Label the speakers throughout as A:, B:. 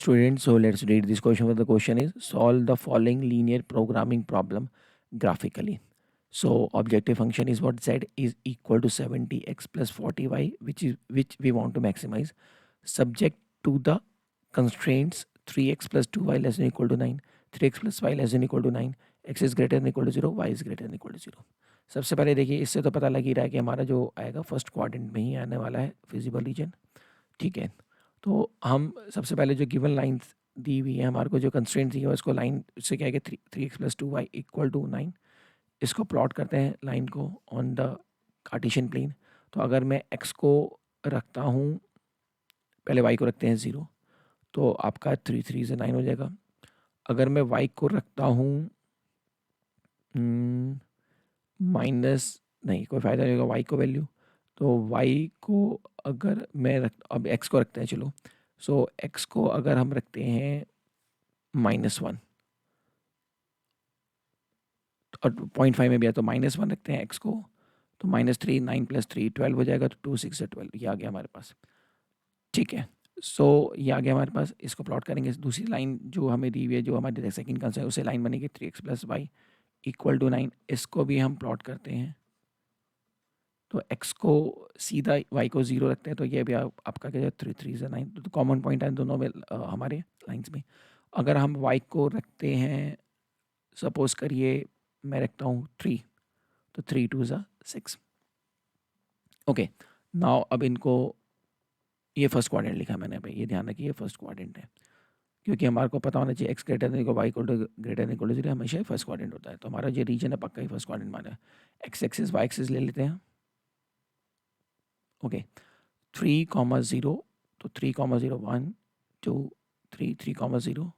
A: Students, so let's read this question. The question is solve the following linear programming problem graphically. So objective function is what z is equal to 70x plus 40y, which we want to maximize, subject to the constraints 3x plus 2y less than or equal to 9, 3x plus y less than or equal to 9, x is greater than or equal to 0, y is greater than or equal to 0. सबसे पहले देखिए, इससे तो पता लग ही रहा है कि हमारा जो आएगा फर्स्ट क्वाड्रेंट में ही आने वाला है फिजिबल रीजन. ठीक है, तो हम सबसे पहले जो गिवन लाइन्स दी हुई है हमारे को, जो कंस्ट्रेंट दी है उसको लाइन से क्या है कि 3x plus 2y equal to 9, इसको प्लॉट करते हैं लाइन को ऑन द कार्टेशियन प्लेन. तो अगर मैं x को रखता हूँ, पहले y को रखते हैं 0, तो आपका 3 3 से 9 हो जाएगा. अगर मैं y को रखता हूँ माइनस, नहीं कोई फ़ायदा नहीं होगा y को वैल्यू, तो y को अगर मैं अब x को रखते हैं, चलो सो x को अगर हम रखते हैं -1 और 0.5 में भी है तो -1 रखते हैं x को, तो -3 9 प्लस 3 12 हो जाएगा. तो 2 6 से 12 ये आ गया हमारे पास. ठीक है, सो ये आ गया हमारे पास. इसको प्लॉट करेंगे, दूसरी लाइन जो हमें दी हुई है, जो हमारे सेकंड कंसेप्ट है, उससे लाइन बनेगी 3x plus Y equal to 9. इसको भी हम प्लॉट करते हैं, तो x को सीधा y को 0 रखते हैं, तो ये भी आपका क्या है 3 3 से 9. तो कॉमन पॉइंट है दोनों में हमारे लाइंस में. अगर हम y को रखते हैं, सपोज करिए मैं रखता हूँ 3, तो 3 2 ज़ा 6. ओके, नाउ अब इनको, ये फर्स्ट क्वाड्रेंट लिखा मैंने भाई, ये ध्यान रखिए ये फर्स्ट क्वाड्रेंट है, क्योंकि हमारे को पता होना चाहिए x ग्रेटर देन को y को ग्रेटर देन को 0 हमेशा ही फर्स्ट क्वाड्रेंट होता है. तो हमारा जो रीजन है पक्का ही फर्स्ट क्वाड्रेंट माना है. x एक्सिस y एक्सिस ले लेते हैं. ओके, 3 0, तो 3 0 1 2 3 3 0,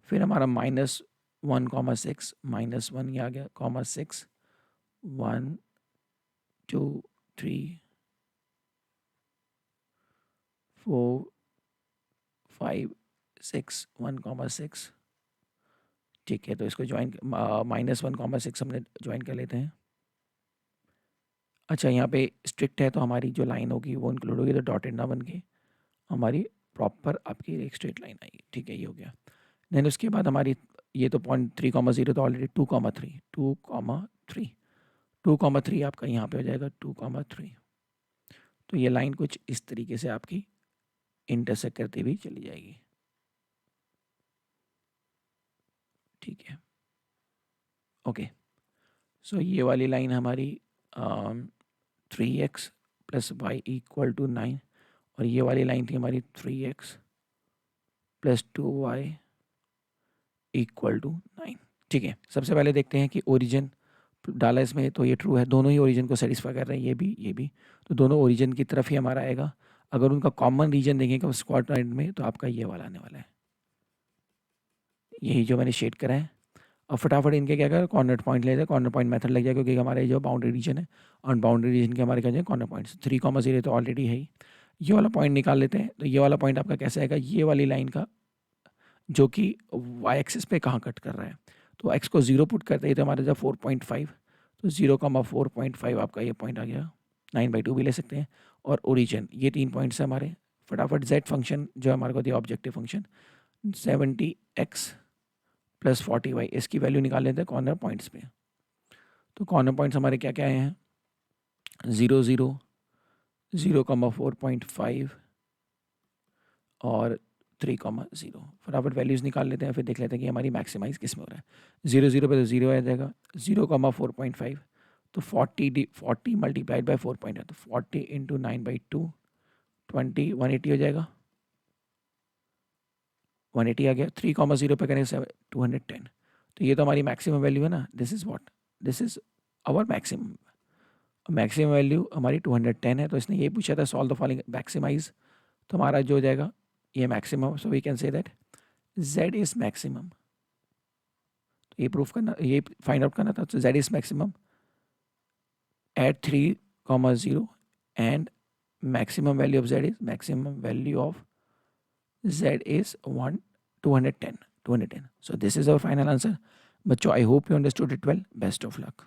A: फिर हमारा -1 6 -1 ये आ गया, -6 1 2 3 4 5 6 1 6. ठीक है, तो इसको ज्वाइन -1 6 हमने ज्वाइन कर लेते हैं. अच्छा, यहाँ पे स्ट्रिक्ट है तो हमारी जो लाइन होगी वो इंक्लूड होगी, तो डॉटेड ना बन के हमारी प्रॉपर आपकी एक स्ट्रेट लाइन आएगी. ठीक है, ये हो गया. देन उसके बाद हमारी ये तो पॉइंट 3 0 तो ऑलरेडी 2 3 2 3 आपका यहाँ पे हो जाएगा 2 3. तो ये लाइन कुछ इस तरीके से आपकी इंटरसेक्ट करती हुई चली जाएगी. ठीक है, ओके, सो ये वाली लाइन हमारी 3x plus Y equal to 9, और ये वाली लाइन थी हमारी 3x plus 2y equal to 9. ठीक है, सबसे पहले देखते हैं कि ओरिजिन डाला इसमें, तो ये ट्रू है, दोनों ही ओरिजिन को सेटिस्फाई कर रहे हैं, ये भी, तो दोनों ओरिजिन की तरफ ही हमारा आएगा. अगर उनका कॉमन रीजन देखेंगे उस क्वाड्रेंट में, तो आपका ये वाला आने वाला है, यही जो मैंने शेड करा है. अब फटाफट इनके क्या करें, कॉर्नर पॉइंट लेते हैं, कॉर्नर पॉइंट मेथड लग जाएगा, क्योंकि हमारे जो बाउंड्री रीजन है, और बाउंड्री रीजन के हमारे क्या जाए कॉर्नर पॉइंट्स. 3 0 तो ऑलरेडी है ही. ये वाला पॉइंट निकाल लेते हैं, तो ये वाला पॉइंट आपका कैसे आएगा, ये वाली लाइन का, जो कि वाई एक्सिस पे कहाँ कट कर रहा है. तो x को 0 पुट करते ही तो हमारे जब 4.5, तो 0 4.5 आपका ये पॉइंट आ गया. 9/2 भी ले सकते हैं. और ओरिजिन, ये 3 पॉइंट्स है हमारे. फटाफट z फंक्शन जो हमारे को दिया objective function 70x plus 40y, इसकी वैल्यू निकाल लेते हैं कॉर्नर पॉइंट्स पे. तो कॉर्नर पॉइंट्स हमारे क्या क्या हैं, 0 0 0 4.5 और 3 0. फटाफट वैल्यूज़ निकाल लेते हैं, फिर देख लेते हैं कि हमारी मैक्सिमाइज किस में हो रहा है. 0 0 पे तो 0 आ जाएगा, 0 4.5, तो 40 मल्टीप्लाइड बाई 4 पॉइंट है, तो 40 इंटू 9/2 20 180 हो जाएगा. 180 आ गया. 3 0 पे करें 210. तो ये तो हमारी मैक्सिमम वैल्यू है ना. This is what, this is our maximum. Maximum value हमारी 210 है. तो इसने ये पूछा था सॉल्व द फॉलोइंग मैक्सिमाइज, तो हमारा जो हो जाएगा ये maximum. So we can say that z is maximum. तो ये प्रूफ करना, ये फाइंड आउट करना था. तो z is maximum at 3 0, and maximum value of z is maximum value of z is 210. So this is our final answer. Bachcho, I hope you understood it well. Best of luck.